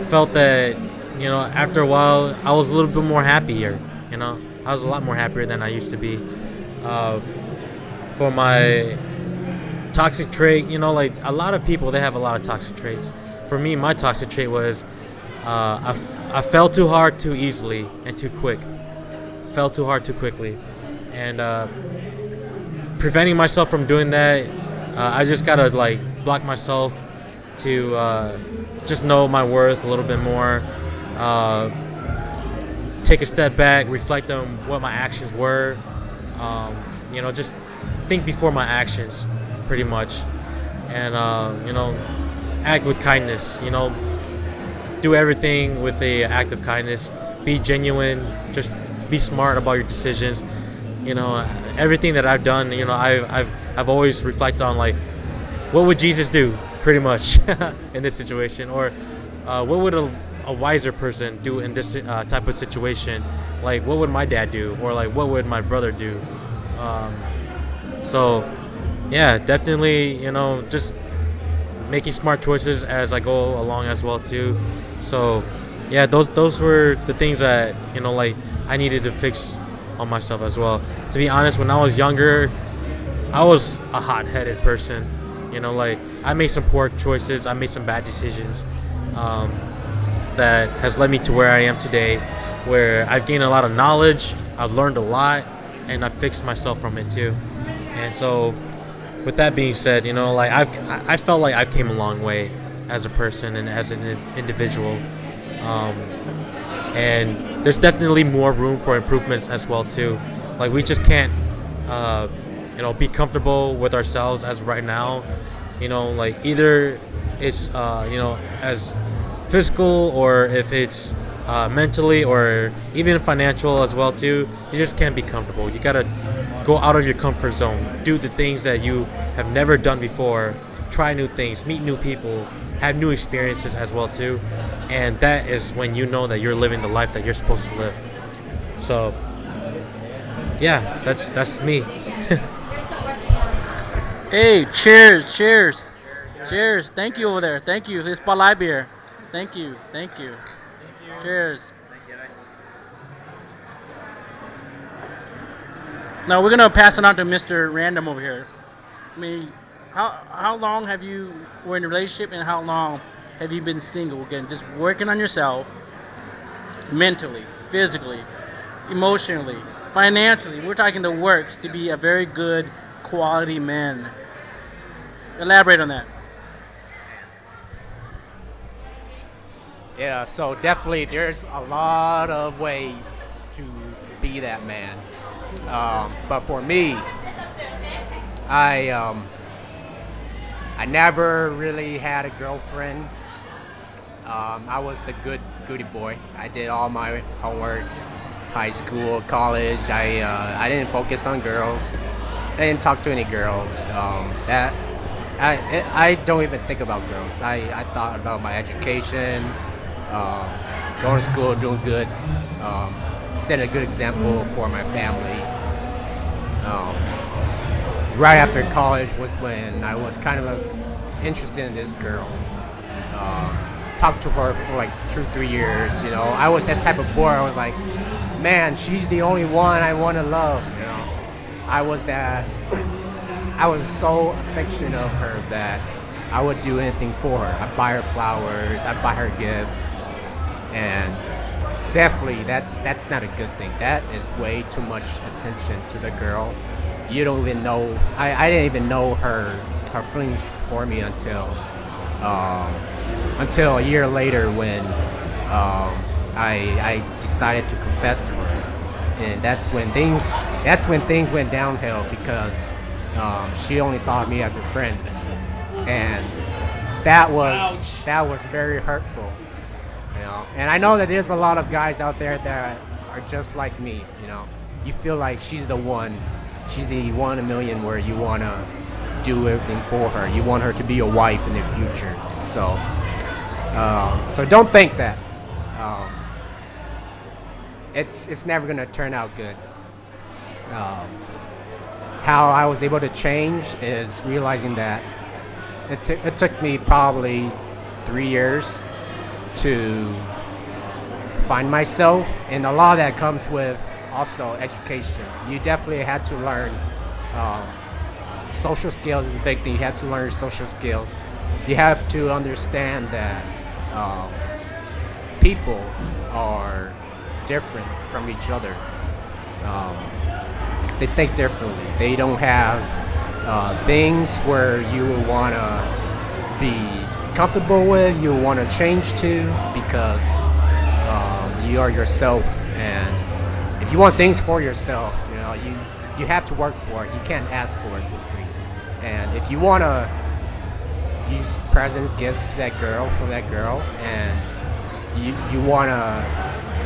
felt that after a while I was a little bit more happier. I was a lot more happier than I used to be. For my toxic trait, like a lot of people, they have a lot of toxic traits. For me, my toxic trait was I fell too hard too easily and too quick. Fell too hard too quickly. And preventing myself from doing that, I just gotta block myself to just know my worth a little bit more. Take a step back, reflect on what my actions were. Just think before my actions, pretty much, and act with kindness. Do everything with a act of kindness. Be genuine. Just be smart about your decisions. Everything that I've done. I've always reflected on what would Jesus do, pretty much, in this situation, or what would a wiser person do in this type of situation? What would my dad do, or what would my brother do? So yeah, definitely, just making smart choices as I go along as well too. So yeah, those were the things that I needed to fix on myself as well. To be honest, when I was younger, I was a hot-headed person. I made some poor choices, I made some bad decisions, that has led me to where I am today, where I've gained a lot of knowledge, I've learned a lot, and I've fixed myself from it too. And so, with that being said, I felt like I've came a long way as a person and as an individual, and there's definitely more room for improvements as well too. We just can't, be comfortable with ourselves as right now. Either it's as physical, or if it's mentally, or even financial as well too. You just can't be comfortable. You gotta go out of your comfort zone, do the things that you have never done before, try new things, meet new people, have new experiences as well too, and that is when you know that you're living the life that you're supposed to live. So yeah, that's me. Hey, cheers. Thank you over there. Thank you. This Spotlight beer. Thank you. Cheers. Now we're gonna pass it on to Mr. Random over here. I mean, how long have you were in a relationship, and how long have you been single? Again, just working on yourself, mentally, physically, emotionally, financially. We're talking the works to be a very good quality man. Elaborate on that. Yeah, so definitely there's a lot of ways to be that man. But for me, I never really had a girlfriend. I was the goody boy. I did all my homeworks, high school, college. I didn't focus on girls. I didn't talk to any girls. That I don't even think about girls. I thought about my education, going to school, doing good, set a good example for my family. Right after college was when I was kind of interested in this girl. Talked to her for like 2-3 years. You know, I was that type of boy. I was like, man, she's the only one I want to love. You know, I was that. I was so affectionate of her that I would do anything for her. I'd buy her flowers. I'd buy her gifts, and definitely that's not a good thing. That is way too much attention to the girl. You don't even know. I didn't even know her feelings for me until a year later when I decided to confess to her, and that's when things went downhill because she only thought of me as a friend, and that was very hurtful, you know. And I know that there's a lot of guys out there that are just like me, you know. You feel like she's the one in a million where you wanna do everything for her. You want her to be your wife in the future. So don't think that. It's never gonna turn out good. How I was able to change is realizing that it took me probably 3 years to find myself, and a lot of that comes with also education. You definitely had to learn social skills is a big thing. You have to learn social skills. You have to understand that people are different from each other. They think differently. They don't have things where you would want to be comfortable with, you want to change to, because you are yourself. And if you want things for yourself, you know, you have to work for it. You can't ask for it for free. And if you want to use presents, gifts to that girl, for that girl, and you want to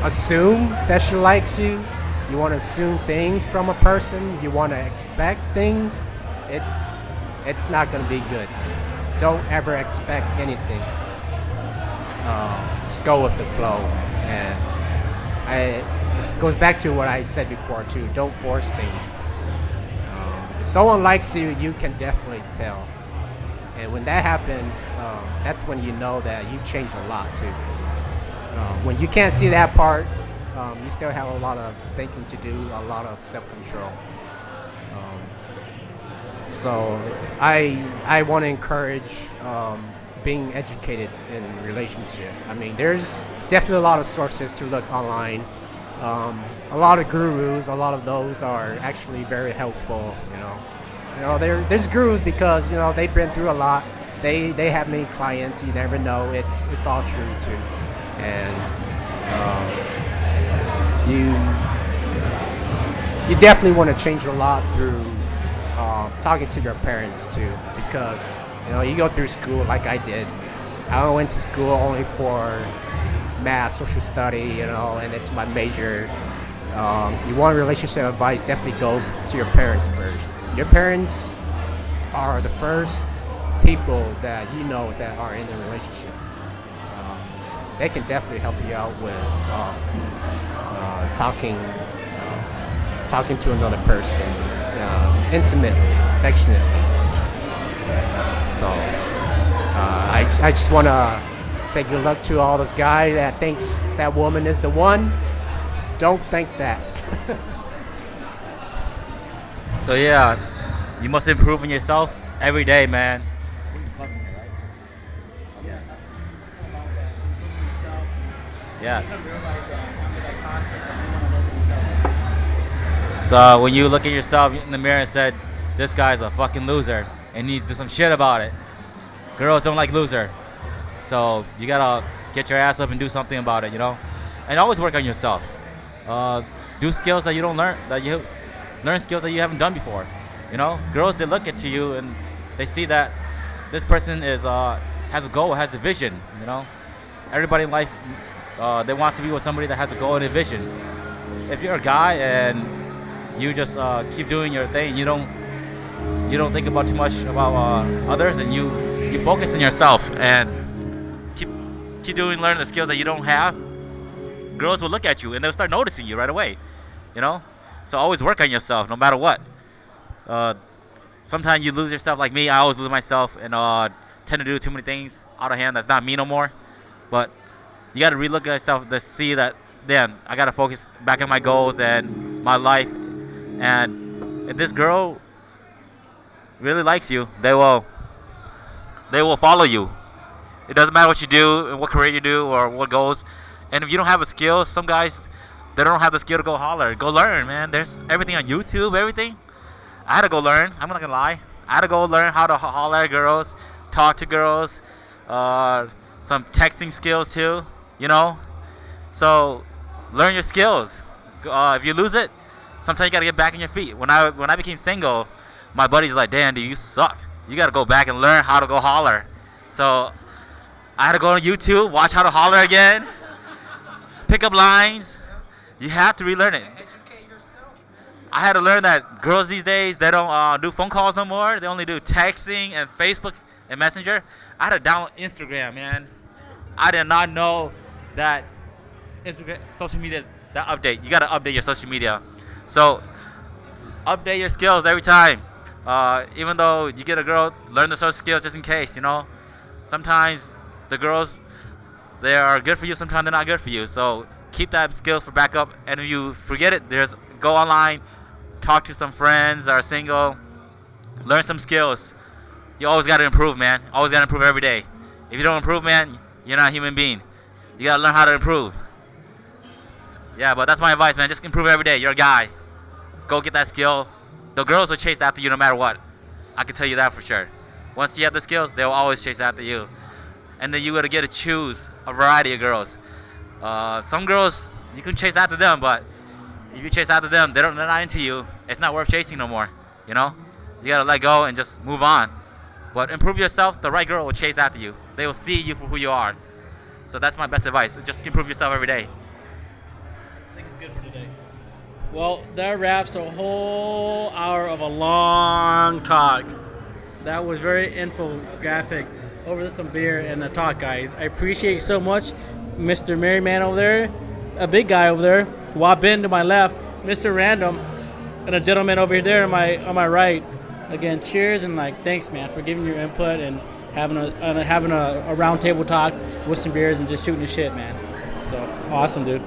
assume that she likes you, you want to assume things from a person, you want to expect things, it's not going to be good. Don't ever expect anything. Just go with the flow. And it goes back to what I said before too. Don't force things. If someone likes you, you can definitely tell. And when that happens, that's when you know that you've changed a lot too. When you can't see that part, you still have a lot of thinking to do, a lot of self-control. So I want to encourage being educated in relationship. I mean, there's definitely a lot of sources to look online. A lot of gurus, a lot of those are actually very helpful. You know, there's gurus because they've been through a lot. They have many clients. You never know. It's all true too, and you definitely want to change a lot through talking to your parents too, because you go through school like I did. I went to school only for math, social study, and it's my major. You want relationship advice, definitely go to your parents first. Your parents are the first people that that are in the relationship. They can definitely help you out with talking to another person, intimately, affectionately. So I just want to say good luck to all those guys that thinks that woman is the one. Don't think that. So yeah, you must improve on yourself every day, man. Yeah. So when you look at yourself in the mirror and said, this guy's a fucking loser and needs to do some shit about it. Girls don't like loser. So you gotta get your ass up and do something about it, you know? And always work on yourself. Do skills that you don't learn, learn skills that you haven't done before. You know, girls, they look at you and they see that this person is has a goal, has a vision. You know, everybody in life, they want to be with somebody that has a goal and a vision. If you're a guy and you just keep doing your thing, you don't think about too much about others, and you focus on yourself and keep learning the skills that you don't have. Girls will look at you and they'll start noticing you right away. You know, so always work on yourself, no matter what. Sometimes you lose yourself, like me. I always lose myself and tend to do too many things out of hand. That's not me no more. But you got to relook at yourself to see that, damn, I got to focus back on my goals and my life. And if this girl really likes you, they will follow you. It doesn't matter what you do and what career you do or what goals. And if you don't have a skill, some guys, they don't have the skill to go holler. Go learn, man. There's everything on YouTube, everything. I had to go learn. I'm not gonna lie. I had to go learn how to holler at girls, talk to girls, some texting skills too. You know, so learn your skills. If you lose it, sometimes you gotta get back on your feet. When I became single, my buddy's like, "Damn, dude, you suck. You gotta go back and learn how to go holler." So I had to go on YouTube, watch how to holler again, pick up lines. You have to relearn it. I had to learn that girls these days, they don't do phone calls no more. They only do texting and Facebook and Messenger. I had to download Instagram, man. I did not know that Instagram, social media is that update. You got to update your social media. So update your skills every time. Even though you get a girl, learn the social skills just in case, you know. Sometimes the girls, they are good for you. Sometimes they're not good for you. So keep that skills for backup. And if you forget it, go online, talk to some friends that are single, learn some skills. You always got to improve, man. Always got to improve every day. If you don't improve, man, you're not a human being. You got to learn how to improve. Yeah, but that's my advice, man. Just improve every day. You're a guy. Go get that skill. The girls will chase after you no matter what. I can tell you that for sure. Once you have the skills, they'll always chase after you. And then you got to get to choose a variety of girls. Some girls, you can chase after them, but if you chase after them, they're not into you. It's not worth chasing no more, you know? You got to let go and just move on. But improve yourself, the right girl will chase after you. They will see you for who you are. So that's my best advice. Just improve yourself every day. I think it's good for today. Well, that wraps a whole hour of a long talk. That was very infographic over some beer and a talk, guys. I appreciate you so much, Mr. Merryman over there, a big guy over there, Wabin to my left, Mr. Random, and a gentleman over there on my right. Again, cheers and thanks, man, for giving your input and having a round table talk with some beers and just shooting the shit, man. So awesome, dude.